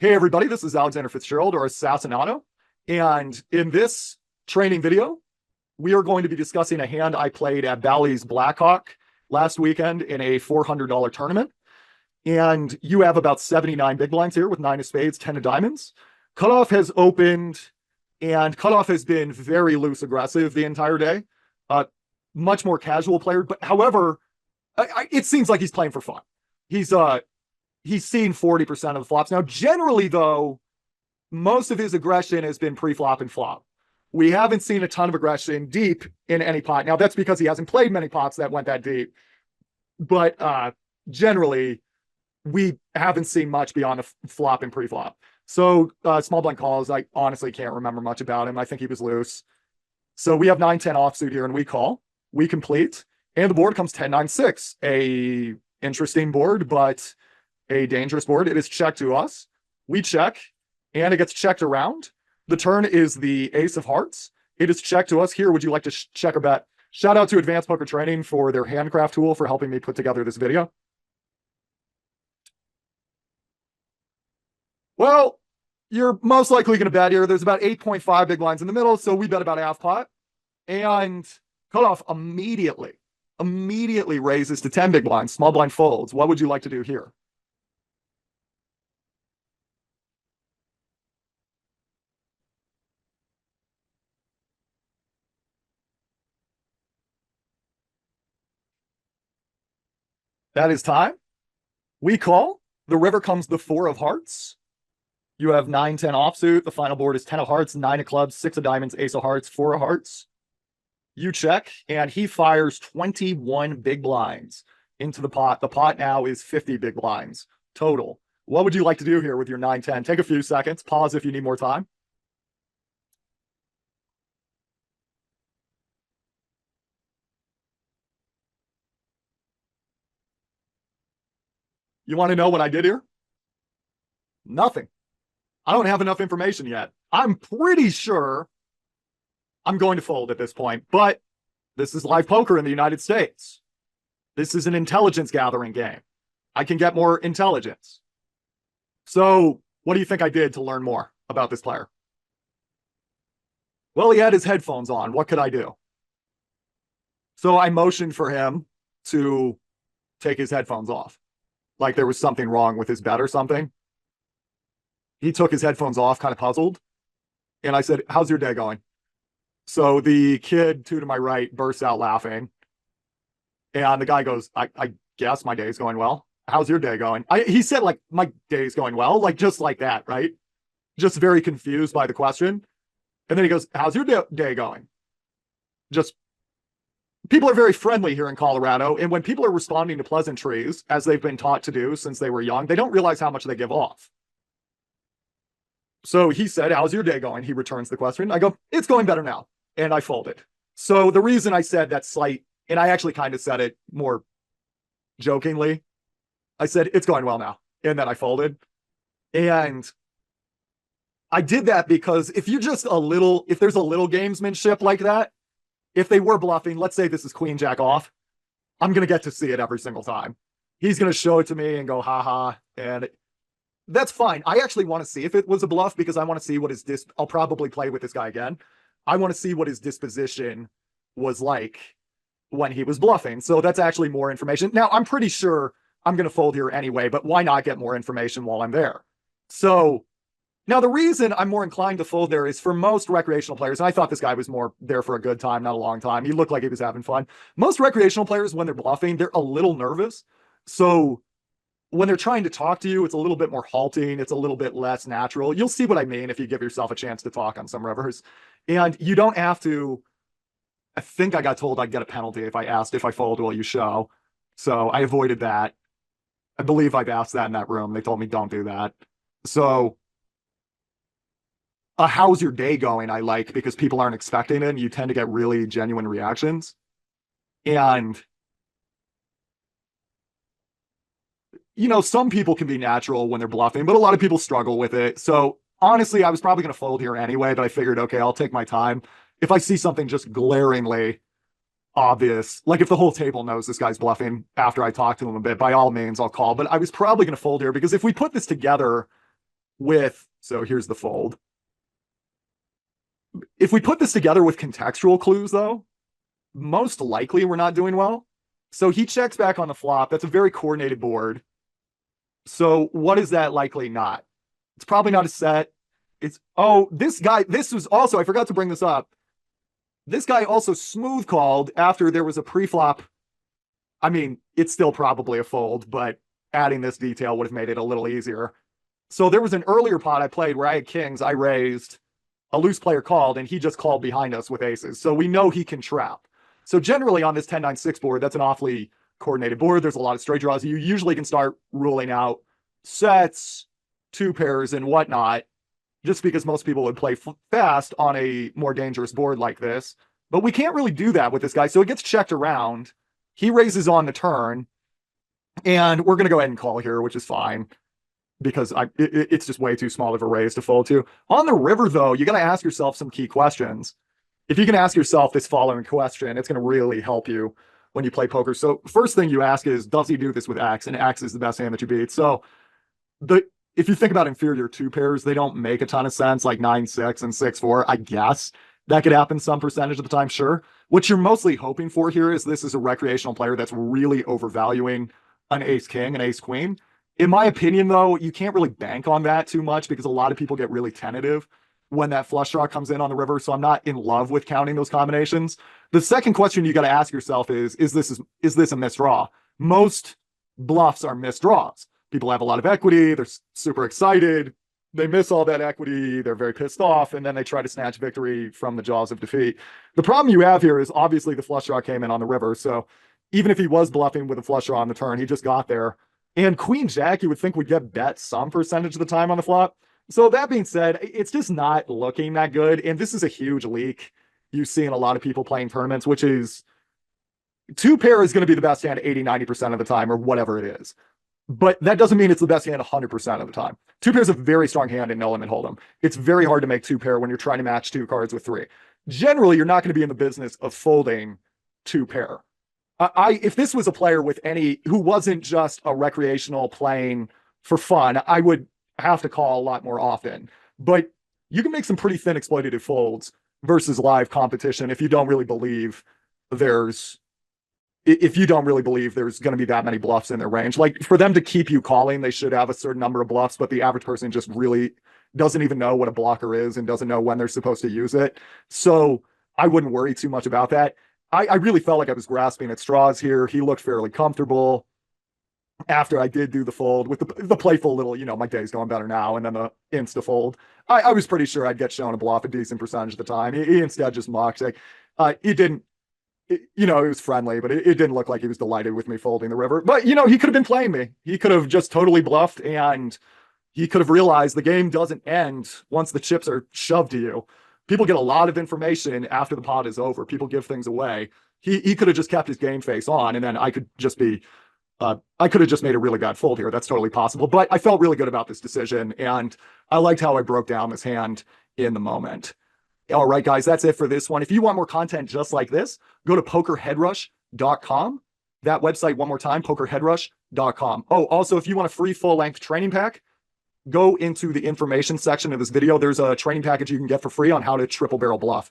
Hey everybody, this is Alexander Fitzgerald or Assassinato, and in this training video, we are going to be discussing a hand I played at Bally's Blackhawk last weekend in a $400 tournament. And you have about 79 big blinds here with 9 of spades, 10 of diamonds. Cutoff has opened, and Cutoff has been very loose aggressive the entire day. Much more casual player, but however, it seems like he's playing for fun. He's seen 40% of the flops. Now, generally, though, most of his aggression has been pre-flop and flop. We haven't seen a ton of aggression deep in any pot. Now, that's because he hasn't played many pots that went that deep. But generally, we haven't seen much beyond a flop and pre-flop. So small blind calls, I honestly can't remember much about him. I think he was loose. So we have 9-10 offsuit here, and we call. We complete. And the board comes 10-9-6. A interesting board, but a dangerous board. It is checked to us. We check, and it gets checked around. The turn is the ace of hearts. It is checked to us. Here, would you like to check or bet? Shout out to Advanced Poker Training for their handcraft tool for helping me put together this video. Well, you're most likely going to bet here. There's about 8.5 big blinds in the middle, so we bet about half pot. And Cutoff immediately raises to 10 big blinds. Small blind folds. What would you like to do here? That is time. We call. The river comes the 4 of hearts. You have 9-10 offsuit. The final board is 10 of hearts, 9 of clubs, 6 of diamonds, ace of hearts, 4 of hearts. You check, and he fires 21 big blinds into the pot. The pot now is 50 big blinds total. What would you like to do here with your 9-10? Take a few seconds. Pause if you need more time. You want to know what I did here? Nothing. I don't have enough information yet. I'm pretty sure I'm going to fold at this point, but this is live poker in the United States. This is an intelligence gathering game. I can get more intelligence. So what do you think I did to learn more about this player? Well, he had his headphones on. What could I do? So I motioned for him to take his headphones off. Like there was something wrong with his bet or something. He took his headphones off, kind of puzzled. And I said, how's your day going? So the kid, 2 to my right, bursts out laughing. And the guy goes, I guess my day's going well. How's your day going? He said, like, my day's going well, like just like that, right? Just very confused by the question. And then he goes, how's your day going? Just, people are very friendly here in Colorado. And when people are responding to pleasantries, as they've been taught to do since they were young, they don't realize how much they give off. So he said, how's your day going? He returns the question. I go, it's going better now. And I folded. So the reason I said that slight, and I actually kind of said it more jokingly, I said, it's going well now. And then I folded. And I did that because if you're just if there's a little gamesmanship like that, if they were bluffing, let's say this is queen jack off, I'm going to get to see it every single time. He's going to show it to me and go, haha. And that's fine. I actually want to see if it was a bluff because I want to see what I'll probably play with this guy again. I want to see what his disposition was like when he was bluffing. So that's actually more information. Now, I'm pretty sure I'm going to fold here anyway, but why not get more information while I'm there? So now the reason I'm more inclined to fold there is for most recreational players, and I thought this guy was more there for a good time, not a long time. He looked like he was having fun. Most recreational players, when they're bluffing, they're a little nervous. So when they're trying to talk to you, it's a little bit more halting. It's a little bit less natural. You'll see what I mean if you give yourself a chance to talk on some rivers. And you don't have to, I think I got told I'd get a penalty if I asked if I fold will you show. So I avoided that. I believe I've asked that in that room. They told me don't do that. So how's your day going? I like because people aren't expecting it and you tend to get really genuine reactions. And some people can be natural when they're bluffing, but a lot of people struggle with it. So honestly, I was probably going to fold here anyway, but I figured, okay, I'll take my time. If I see something just glaringly obvious, like if the whole table knows this guy's bluffing after I talk to him a bit, by all means, I'll call. But I was probably going to fold here because if we put this together, so here's the fold. If we put this together with contextual clues, though, most likely we're not doing well. So he checks back on the flop. That's a very coordinated board. So what is that likely not? It's probably not a set. This guy, this was also, I forgot to bring this up. This guy also smooth called after there was a pre-flop. I mean, it's still probably a fold, but adding this detail would have made it a little easier. So there was an earlier pot I played where I had kings, I raised, a loose player called, and he just called behind us with aces. So we know he can trap. So generally on this 10-9-6 board, that's an awfully coordinated board. There's a lot of straight draws. You usually can start ruling out sets, two pairs, and whatnot, just because most people would play fast on a more dangerous board like this. But we can't really do that with this guy. So it gets checked around. He raises on the turn, and we're going to go ahead and call here, which is fine because it's just way too small of a raise to fold to. On the river, though, you got to ask yourself some key questions. If you can ask yourself this following question, it's going to really help you when you play poker. So first thing you ask is, does he do this with X? And X is the best hand that you beat. So if you think about inferior two pairs, they don't make a ton of sense, like 9-6 and 6-4, I guess. That could happen some percentage of the time, sure. What you're mostly hoping for here is this is a recreational player that's really overvaluing an ace-king, an ace-queen. In my opinion, though, you can't really bank on that too much because a lot of people get really tentative when that flush draw comes in on the river. So I'm not in love with counting those combinations. The second question you got to ask yourself is this a misdraw? Most bluffs are misdraws. People have a lot of equity. They're super excited. They miss all that equity. They're very pissed off. And then they try to snatch victory from the jaws of defeat. The problem you have here is obviously the flush draw came in on the river. So even if he was bluffing with a flush draw on the turn, he just got there. And Queen Jack, you would think would get bet some percentage of the time on the flop. So that being said, it's just not looking that good. And this is a huge leak you see in a lot of people playing tournaments, which is two pair is going to be the best hand 80-90% of the time or whatever it is. But that doesn't mean it's the best hand 100% of the time. Two pair is a very strong hand in no limit hold'em. It's very hard to make two pair when you're trying to match two cards with three. Generally, you're not going to be in the business of folding two pair. If this was a player with who wasn't just a recreational playing for fun, I would have to call a lot more often. But you can make some pretty thin exploitative folds versus live competition if you don't really believe there's going to be that many bluffs in their range. Like for them to keep you calling, they should have a certain number of bluffs, but the average person just really doesn't even know what a blocker is and doesn't know when they're supposed to use it. So I wouldn't worry too much about that. I really felt like I was grasping at straws here. He looked fairly comfortable after I did do the fold with the playful little, my day's going better now, and then the insta fold. I was pretty sure I'd get shown a bluff a decent percentage of the time. He instead just mocked. He didn't, it was friendly, but it didn't look like he was delighted with me folding the river. But, he could have been playing me. He could have just totally bluffed, and he could have realized the game doesn't end once the chips are shoved to you. People get a lot of information after the pot is over. People give things away. He could have just kept his game face on, and then I could have just made a really bad fold here. That's totally possible. But I felt really good about this decision, and I liked how I broke down this hand in the moment. All right, guys, that's it for this one. If you want more content just like this, go to pokerheadrush.com. That website, one more time, pokerheadrush.com. Oh, also, if you want a free full-length training pack, go into the information section of this video. There's a training package you can get for free on how to triple barrel bluff.